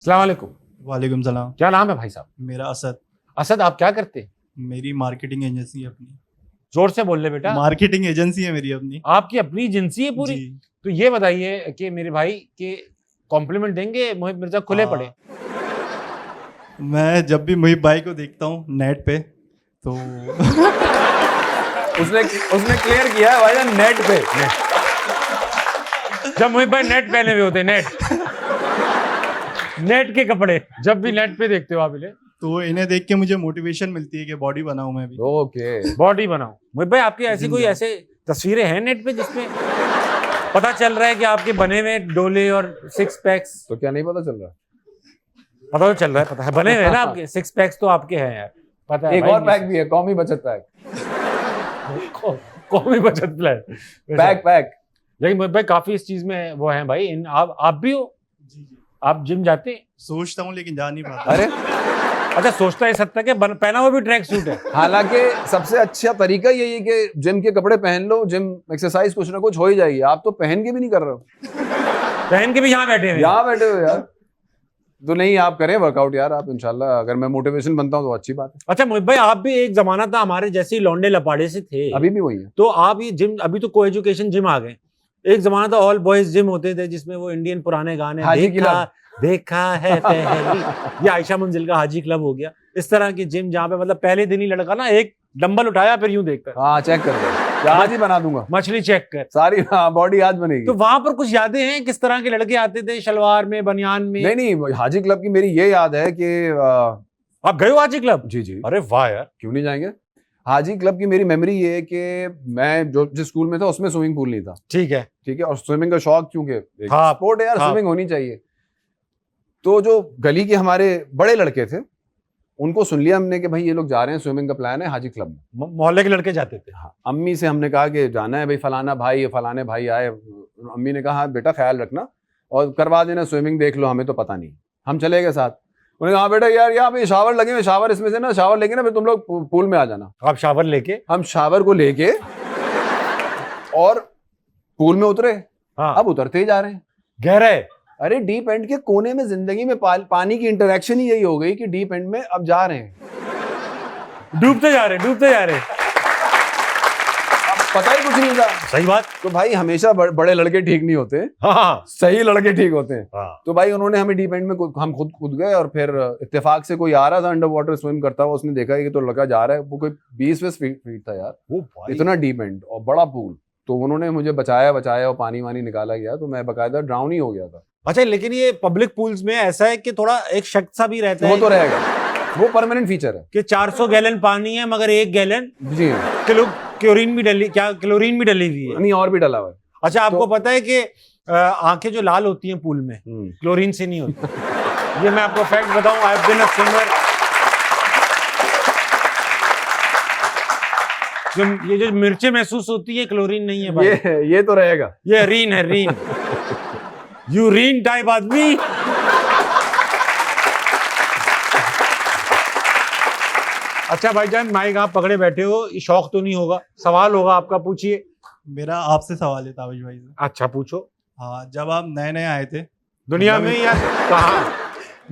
अस्सलाम वालेकुम। वालेकुम सलाम। क्या नाम है भाई साहब? मेरा असद। असद, आप क्या करते हैं? मेरी मार्केटिंग एजेंसी है अपनी। जोर से बोल ले बेटा। मार्केटिंग एजेंसी है मेरी अपनी। आपकी अपनी एजेंसी है पूरी? जी। तो ये बताइए कि मेरे भाई के कॉम्प्लीमेंट देंगे मोहित मिर्जा खुले हाँ। पड़े? मैं जब भी मुहिब भाई को देखता हूँ नेट पे तो उसने क्लियर किया है भाईजान नेट पे। जब मोहित भाई नेट पहने हुए होते हैं, नेट के कपड़े जब भी नेट पे देखते हो आप इन्हें, तो इन्हें देख के मुझे मोटिवेशन मिलती है कि बॉडी बनाऊं मैं भी। ओके। बॉडी बनाओ। मोहित भाई आपकी ऐसी कोई जिंदा। ऐसे तस्वीरें हैं नेट पे जिसमें पता चल रहा है कि आपके बने हुए डोले और सिक्स पैक्स? तो क्या नहीं पता चल रहा? पता तो चल रहा है, पता है बने हुए हैं ना आपके सिक्स पैक्स तो आपके हैं यार, पता है एक भाई, और पैक भी है, कौमी बचत पैक। कौमी बचत प्लान पैक। लेकिन मोहित भाई काफी इस चीज में वो है भाई। आप भी हो? जी जी। आप जिम जाते हैं? सोचता हूँ लेकिन जा नहीं पाता। अरे अच्छा, सोचता है सत्ता के पहना हुआ भी ट्रैक सूट है। हालांकि सबसे अच्छा तरीका यही है कि जिम के कपड़े पहन लो, जिम एक्सरसाइज कुछ ना कुछ हो ही जाएगी। आप तो पहन के भी नहीं कर रहे हो, पहन के भी यहाँ बैठे हैं। यहाँ बैठे हो यार। तो नहीं, आप करें वर्कआउट यार, आप इंशाल्लाह। अगर मैं मोटिवेशन बनता हूँ तो अच्छी बात है। अच्छा मोहित भाई, आप भी एक जमाना था हमारे जैसे ही लौंडे लपाड़े से थे, अभी भी वही है। तो आप ये जिम, अभी तो को एजुकेशन जिम आ गए। एक जमाना था ऑल बॉयज जिम होते थे जिसमें वो इंडियन पुराने गाने हाजी देखा है पहली, ये आयशा मंजिल का हाजी क्लब हो गया। इस तरह की जिम जहाँ पे मतलब पहले दिन ही लड़का ना एक डंबल उठाया फिर यूं देखता है, हाँ चेक कर लो, आज ही बना दूंगा मछली चेक कर। सारी। हाँ बॉडी आज बनेगी। तो वहां पर कुछ यादें हैं किस तरह के लड़के आते थे शलवार में, बनियान में? नहीं, हाजी क्लब की मेरी ये याद है कि आप गए हो हाजी क्लब? जी। अरे वाह यार, क्यों नहीं जाएंगे। हाजी क्लब की मेरी मेमोरी ये है कि मैं जिस स्कूल में था उसमें स्विमिंग पूल नहीं था। ठीक है। और स्विमिंग का शौक, क्योंकि हाँ, स्पोर्ट है यार, हाँ। स्विमिंग होनी चाहिए। तो जो गली के हमारे बड़े लड़के थे उनको सुन लिया हमने कि भाई ये लोग जा रहे हैं, स्विमिंग का प्लान है हाजी क्लब में। मोहल्ले के लड़के जाते थे? हाँ, अम्मी से हमने कहा कि जाना है भाई, फलाना भाई फलाने भाई आए। अम्मी ने कहा हाँ बेटा ख्याल रखना और करवा देना, स्विमिंग देख लो, हमें तो पता नहीं। हम चले गए साथ। उन्होंने कहा हाँ बेटा यार यहाँ पे शावर लगे हुए, शावर इसमें से ना शावर लेके ना फिर तुम लोग पूल में आ जाना। आप शावर लेके? हम शावर को लेके और पूल में उतरे। हाँ। अब उतरते ही जा रहे हैं। गहरे? अरे डीप एंड के कोने में जिंदगी में पानी की इंटरेक्शन ही यही हो गई कि डीप एंड में अब जा रहे हैं, डूबते जा रहे। अब पता ही कुछ नहीं था। सही बात। तो भाई हमेशा बड़े लड़के ठीक नहीं होते, हाँ सही लड़के ठीक होते हैं। हाँ। तो भाई उन्होंने हमें डीप एंड में हम खुद कूद गए और फिर इत्तेफाक से कोई आ रहा था अंडर वाटर स्विम करता हुआ, उसने देखा कि तो लड़का जा रहा है। वो कोई 20 फीट था यार, वो भाई। इतना डीप एंड और बड़ा पूल। तो उन्होंने मुझे बचाया और पानी वानी निकाला गया, तो मैं बकायदा ड्राउन ही हो गया था। अच्छा, लेकिन ये पब्लिक पूल्स में ऐसा है कि थोड़ा एक शक सा भी रहता वो है तो रहेगा, वो परमानेंट फीचर है कि 400 गैलन पानी है मगर 1 गैलन जी हाँ। क्लोरीन भी डली हुई है। नहीं और भी डला हुआ है। अच्छा, आपको पता है कि आंखें जो लाल होती हैं पूल में क्लोरीन से नहीं होती। ये मैं आपको फैक्ट बताऊं, I have been a swimmer. ये जो मिर्चें महसूस होती है क्लोरीन नहीं है भाई, ये तो रहेगा, ये रीन है, रीन। यूरिन टाइप आदमी। अच्छा भाईजान, माइक आप पकड़े बैठे हो, शौक तो नहीं होगा, सवाल होगा आपका, पूछिए। मेरा आपसे सवाल है ताबिश भाई से। अच्छा पूछो। हाँ, जब आप नए नए आए थे दुनिया में या कहाँ?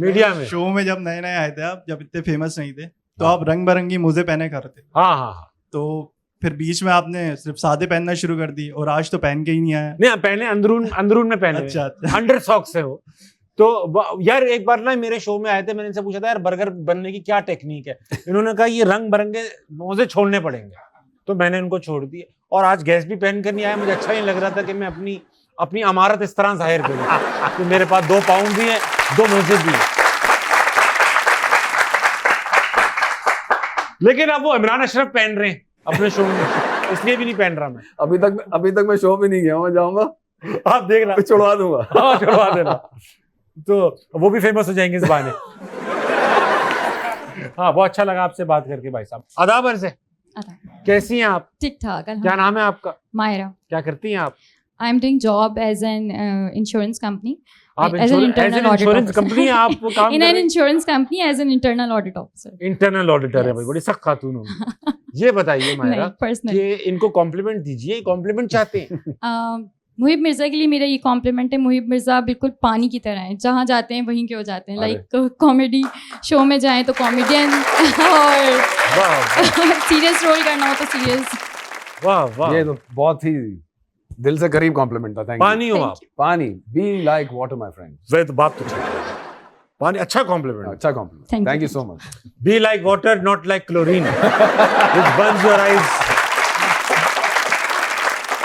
मीडिया में? शो में जब नए नए आए थे आप, जब इतने फेमस नहीं थे, तो आप रंग बिरंगी मोजे पहने कर थे। हाँ। तो फिर बीच में आपने सिर्फ सादे पहनना शुरू कर दी और आज तो पहन के ही नहीं आया। नहीं, पहने अंदरून में पहने। अच्छा। अंडर सॉक्स है वो। तो यार एक बार ना मेरे शो में आए थे, मैंने इनसे पूछा था यार बर्गर बनने की क्या टेक्निक है। इन्होंने कहा ये रंग बिरंगे मोजे छोड़ने पड़ेंगे, तो मैंने उनको छोड़ दिए। और आज गैस भी पहन कर नहीं आया, मुझे अच्छा नहीं लग रहा था कि मैं अपनी अमारत इस तरह जाहिर करूं कि मेरे पास 2 पाउंड भी है, 2 मोजे भी है। लेकिन अब वो इमरान अशरफ पहन रहे हैं अपने शो में, इसलिए भी नहीं पहन रहा मैं। अभी तक मैं शो पे नहीं गया हूँ, मैं जाऊंगा आप देखना, छुड़वा दूंगा। हाँ छुड़वा देना, तो वो भी फेमस हो जाएंगे इस बहाने। हाँ, बहुत अच्छा लगा आपसे बात करके भाई साहब। आदाब से। कैसी हैं आप? ठीक ठाक। क्या नाम है आपका? मायरा। क्या करती हैं आप? I am doing job as an insurance company. आप as an internal audit insurance officer. Company आप काम In कर an रहे हैं? insurance company as an internal audit officer. Internal auditor है Yes. भाई, बड़ी सख्त खातून होगी। ये बताइए मायरा नहीं, personal. कि इनको कॉम्प्लीमेंट दीजिए, कॉम्प्लीमेंट चाहते हैं। मुहिब मिर्ज़ा के लिए मेरा ये कॉम्प्लीमेंट है, मुहिब मिर्ज़ा बिल्कुल पानी की तरह है, जहाँ जाते हैं वहीं के हो जाते हैं। अरे। लाइक कॉमेडी शो में जाएं तो कॉमेडियन और सीरियस रोल करना हो तो सीरियस। वाह वाह, ये तो बहुत ही दिल से करीब कॉम्प्लीमेंट था। Thank you. पानी हो आप। पानी, B like water my friend. वह तो बात तो ठीक है। पानी अच्छा कॉम्प्लीमेंट। अच्छा compliment, Thank you. Thank you so much. Be like water not like chlorine which burns your eyes.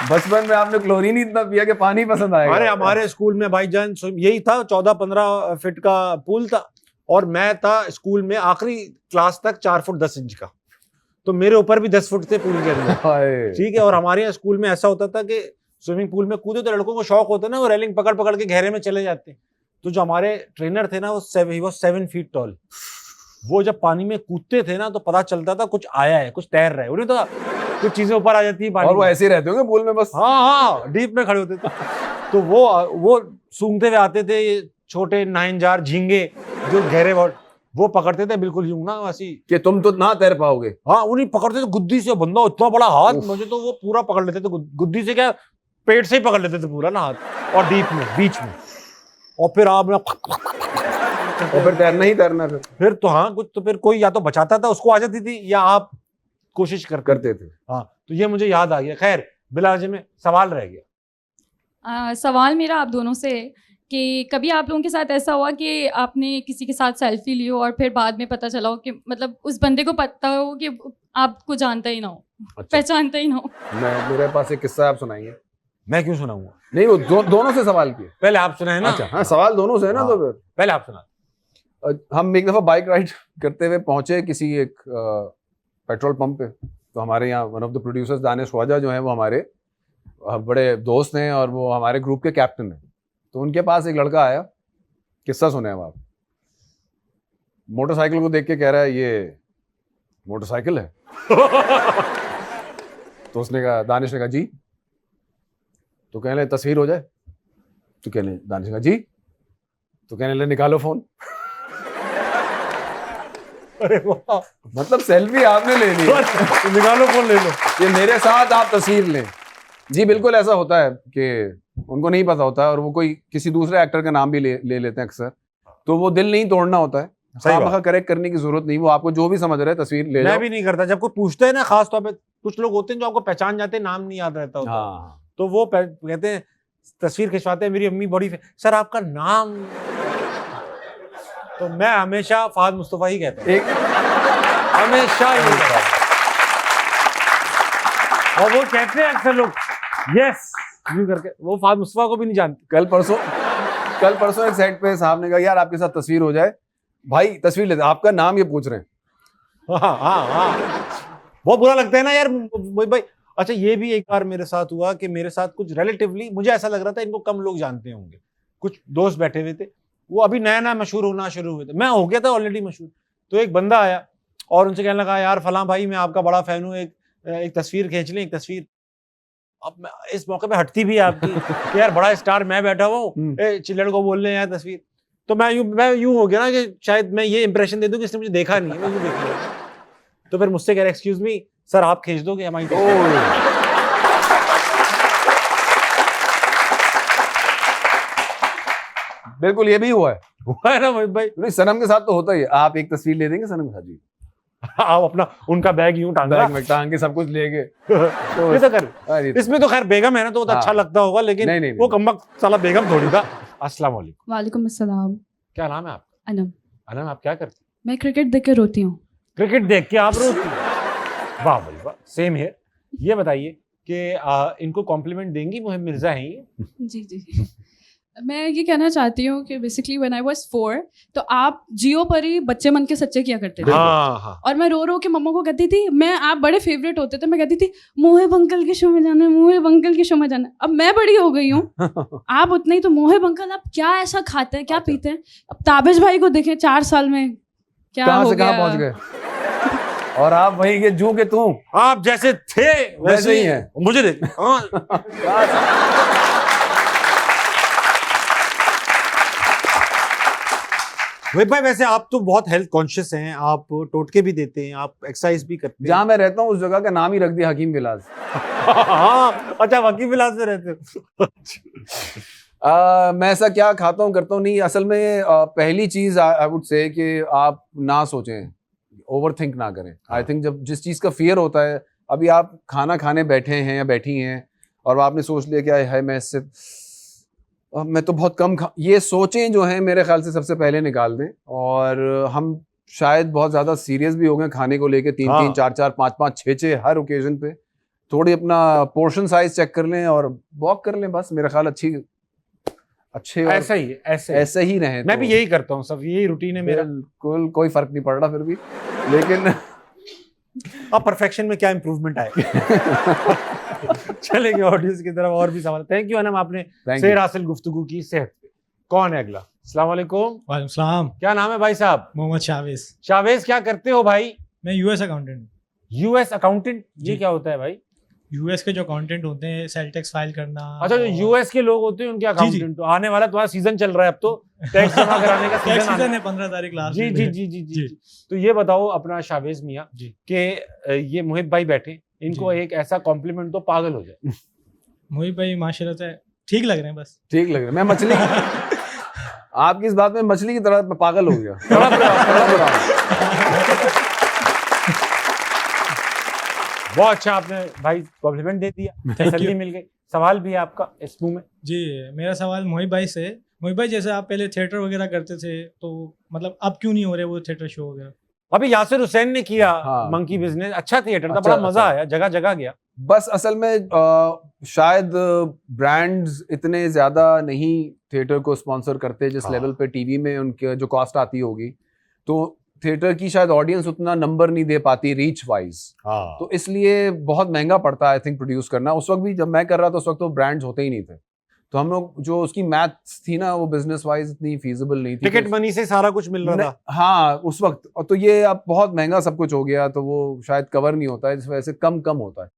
बचपन में आपने क्लोरीन ही इतना पिया कि पानी पसंद आएगा। अरे हमारे स्कूल में भाईजान यही था, 14-15 फीट का पूल था और मैं था स्कूल में आखिरी क्लास तक 4 फुट 10 इंच का, तो मेरे ऊपर भी 10 फुट थे पूल के अंदर। हाय। ठीक है, और हमारे यहाँ स्कूल में ऐसा होता था कि स्विमिंग पूल में कूदे तो लड़कों को शौक होता है ना, वो रेलिंग पकड़ पकड़ के गहरे में चले जाते हैं। तो जो हमारे ट्रेनर थे ना वो 7 फीट टॉल, वो जब पानी में कूदते थे ना तो पता चलता था कुछ आया है, कुछ तैर रहा है। उन्हें तो कुछ चीजें ऊपर आ जाती है पानी और वो में। ऐसे ही रहते होंगे पूल में बस। हाँ डीप में खड़े होते थे। तो वो सूंघते हुए आते थे, ये छोटे 9 जार झींगे जो गहरे वो पकड़ते थे बिल्कुल यूं ना ऐसी। कि तुम तो ना तैर पाओगे। हाँ उन्हीं पकड़ते थे गुद्दी से, बंदा इतना बड़ा हाथ, मुझे तो वो पूरा पकड़ लेते थे गुद्दी से, क्या पेट से ही पकड़ लेते थे पूरा ना हाथ, और डीप में बीच में। और फिर आप और फिर तैरना ही तैरना फिर तो हाँ कुछ तो फिर कोई या तो बचाता था, उसको आ जाती थी, या आप कोशिश करते थे। हाँ तो ये मुझे याद आ गया। खैर बिलावजा में सवाल रह गया। सवाल मेरा आप दोनों से है कि कभी आप लोगों के साथ ऐसा हुआ कि आपने किसी के साथ सेल्फी ली हो और फिर बाद में पता चला हो कि मतलब उस बंदे को पता हो कि आपको जानता ही ना हो, अच्छा। पहचानता ही ना हो? मेरे पास एक किस्सा आप सुनाएंगे। मैं क्यों सुनाऊंगा? नहीं वो दोनों से सवाल किए। पहले आप सुनाए ना। अच्छा हाँ, सवाल दोनों से है ना। हाँ। तो फिर पहले आप सुना। हम एक दफा बाइक राइड करते हुए पहुंचे किसी एक पेट्रोल पंप पे। तो हमारे यहाँ one of the producers Danish Khwaja जो है वो हमारे बड़े दोस्त हैं और वो हमारे ग्रुप के कैप्टन हैं। तो उनके पास एक लड़का आया, किस्सा सुने हम आप। मोटरसाइकिल को देख के कह रहा है ये मोटरसाइकिल है। तो उसने कहा, दानिश ने कहा जी। तो कहने लगे तस्वीर हो जाए। तो कहने दानिश ने कहा जी। तो कहने लगे निकालो फोन। अरे वाह, मतलब सेल्फी आपने ले ली, निकालो फोन ले लो। ये मेरे साथ आप तस्वीर लें। जी बिल्कुल ऐसा होता है कि उनको नहीं पता होता है और वो कोई किसी दूसरे एक्टर का नाम भी ले लेते हैं अक्सर। तो वो दिल नहीं तोड़ना होता है, खामखा करेक्ट करने की जरूरत नहीं। वो आपको जो भी समझ रहे हैं तस्वीर ले मैं भी नहीं करता। जब कोई पूछता है ना, खास तौर पे कुछ लोग होते हैं जो आपको पहचान जाते हैं, नाम नहीं याद रहता होता। हाँ तो वो कहते हैं तस्वीर खिंचवाते हैं, मेरी अम्मी बड़ी सर आपका नाम। तो मैं हमेशा फहद मुस्तफा ही कहता हूँ, एक हमेशा ये कहता हूँ। और वो कहते हैं अक्सर लोग यस यूं करके, वो फहद मुस्तफा को भी नहीं जानते। कल परसों एक सेट पे साहब ने कहा यार आपके साथ तस्वीर हो जाए। भाई तस्वीर लेते, आपका नाम ये पूछ रहे हैं। हाँ हाँ हाँ, बहुत बुरा लगता है ना यार भाई। अच्छा ये भी एक बार मेरे साथ हुआ कि मेरे साथ कुछ रिलेटिवली मुझे ऐसा लग रहा था इनको कम लोग जानते होंगे। कुछ दोस्त बैठे हुए थे, वो अभी नया नया मशहूर होना शुरू हुए थे, मैं हो गया था ऑलरेडी मशहूर। तो एक बंदा आया और उनसे कहने लगा यार फलां भाई मैं आपका बड़ा फैन हूँ, एक तस्वीर खींच लें, एक तस्वीर। अब मैं इस मौके पे हटती भी है आपकी कि यार बड़ा स्टार मैं बैठा हुआ हूँ, चिल्लड़ को बोल रहे हैं यार तस्वीर। तो मैं यूं हो गया ना कि शायद मैं ये इंप्रेशन दे दूं कि इसने मुझे देखा नहीं है, मैं यूं देख रहा हूं। तो फिर मुझसे कह रहे एक्सक्यूज मी सर आप खींच दोगे हमारी तस्वीर? बिल्कुल ये भी हुआ है ना भाई। नहीं, सनम के साथ तो होता ही है। आप एक तस्वीर ले देंगे सनम के साथ जी? आप अपना उनका बैग यूं टांग बैग में टांग के सब कुछ लेके ये तो कर। अरे इसमें तो खैर बेगम है ना तो अच्छा हाँ। लगता होगा, लेकिन नहीं, नहीं, वो कमबख्त साला बेगम थोड़ी था। अस्सलाम वालेकुम। वालेकुम अस्सलाम। क्या नाम है आपका? अनम। अनम, आप क्या करती? मैं क्रिकेट देख के रोती हूँ। क्रिकेट देख के आप रोती हैं? वाह भाई वाह, सेम है। ये बताइए कि इनको कॉम्प्लीमेंट देंगी, मुहिब मिर्जा हैं ये? जी जी। मैं ये कहना चाहती हूँ कि बेसिकली व्हेन आई वाज 4 तो आप जियो पर ही बच्चे मन के सच्चे किया करते थे। हाँ हाँ। और मैं रो रो के मम्मा को कहती थी, मैं आप बड़े फेवरेट होते थे, मैं कहती थी मोहिब अंकल के शो में जाना है, मोहिब अंकल के शो में जाना है। अब मैं बड़ी हो गई हूँ, आप उतने ही तो मोहिब अंकल आप क्या ऐसा खाते हैं, क्या पीते हैं? अब ताबिश भाई को देखें 4 साल में क्या कहाँ हो से कहाँ गया। पहुंच गए। और आप वही के जू के तू आप जैसे थे वैसे ही हैं। मुझे देख। मोहित भाई वैसे आप तो बहुत हेल्थ कॉन्शियस हैं, आप टोटके भी देते हैं, आप एक्सरसाइज भी करते हैं। जहाँ मैं रहता हूँ उस जगह का नाम ही रख दिया हकीम विलास। हाँ, अच्छा वकील विलास में रहते हो। मैं ऐसा क्या खाता हूँ करता हूँ नहीं, असल में पहली चीज आई वुड से कि आप ना सोचें, ओवर थिंक ना करें। आई थिंक जब जिस चीज का फियर होता है, अभी आप खाना खाने बैठे हैं या बैठी हैं और आपने सोच लिया कि है मैं इससे मैं तो बहुत कम ये सोचें जो है मेरे ख्याल से सबसे पहले निकाल दें। और हम शायद बहुत ज्यादा सीरियस भी हो गए खाने को लेके, 3-3, 4-4, 5-5, 6-6 हर ओकेजन पे। थोड़ी अपना पोर्शन साइज चेक कर लें और वॉक कर लें, बस मेरा ख्याल अच्छे ऐसा ही है, ऐसे ही रहें। मैं भी यही करता हूँ, सब यही रूटीन है मेरा। बिल्कुल कोई फर्क नहीं पड़ रहा फिर भी, लेकिन अब परफेक्शन में क्या इंप्रूवमेंट आएगा। चलेंगे ऑडियंस की तरफ, और भी सवाल। थैंक यू अनम, आपने शेर हासिल गुफ्तगू की सेहत पे। कौन है अगला? अस्सलाम वालेकुम। वालेकुम सलाम। क्या नाम है भाई साहब? मोहम्मद शावेज। शावेज, क्या करते हो भाई? मैं यूएस अकाउंटेंट। यूएस अकाउंटेंट, ये जी। क्या होता है भाई? यूएस के जो अकाउंटेंट होते हैं, सेल टैक्स फाइल करना। अच्छा, जो और- यूएस के लोग होते हैं उनके अकाउंटेंट। तो आने वाला तुम्हारा सीजन चल रहा है अब तो, टैक्स जमा कराने का टैक्स सीजन सीजन है 15 तारीख लास्ट। जी जी जी जी जी। तो ये बताओ अपना शावेज मियाँ जी। कि ये मोहित भाई बैठे, इनको जी। एक ऐसा कॉम्प्लीमेंट तो पागल हो जाए। मोहित भाई माशाल्लाह से ठीक लग रहे हैं बस। ठीक लग रहा है। मैं मछली आपकी इस बात में मछली की तरह मैं पागल हो गया। तड़प रहा हूं। बहुत अच्छा आपने भाई कॉम्प्लीमेंट दे दिया, तसल्ली मिल गई। सवाल भी है आपका इस मुंह में? जी, मेरा सवाल मोहित भाई से। मोहित भाई, जैसे आप पहले थिएटर वगैरह करते थे, तो मतलब अब क्यों नहीं हो रहे वो थिएटर शो वगैरह? अभी यासिर हुसैन ने किया हाँ। मंकी बिजनेस, अच्छा थिएटर था, अच्छा, बड़ा मजा अच्छा। आया, जगह जगह गया। बस असल में शायद ब्रांड्स इतने ज्यादा नहीं थिएटर को स्पॉन्सर करते जिस हाँ। लेवल पे टीवी में उनके जो कॉस्ट आती होगी, तो थिएटर की शायद ऑडियंस उतना नंबर नहीं दे पाती रीच वाइज। हाँ। तो इसलिए बहुत महंगा पड़ता है आई थिंक प्रोड्यूस करना। उस वक्त भी जब मैं कर रहा था उस वक्त तो ब्रांड्स होते ही नहीं थे, तो हम लोग जो उसकी मैथ्स थी ना वो बिजनेस वाइज इतनी फीजिबल नहीं थी। टिकट मनी से सारा कुछ मिल रहा था। हाँ उस वक्त, और तो ये अब बहुत महंगा सब कुछ हो गया, तो वो शायद कवर नहीं होता है, इस वजह से कम होता है।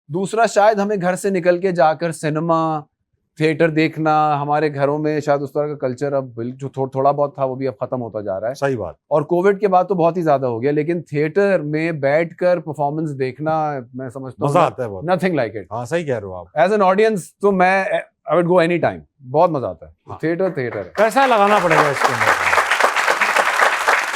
दूसरा, शायद हमें घर से निकल के जाकर सिनेमा थिएटर देखना, हमारे घरों में शायद उस तरह का कल्चर अब जो थोड़ा बहुत था वो भी अब खत्म होता जा रहा है। सही बात। और कोविड के बाद तो बहुत ही ज्यादा हो गया, लेकिन थिएटर में बैठकर परफॉर्मेंस देखना मैं समझता मजा आता है बहुत। Nothing like it. हाँ सही कह रहे हो आप। एज एन ऑडियंस तो मैं I would go any time, बहुत मजा आता है। हाँ। थिएटर है। पैसा लगाना पड़ेगा इसके अंदर।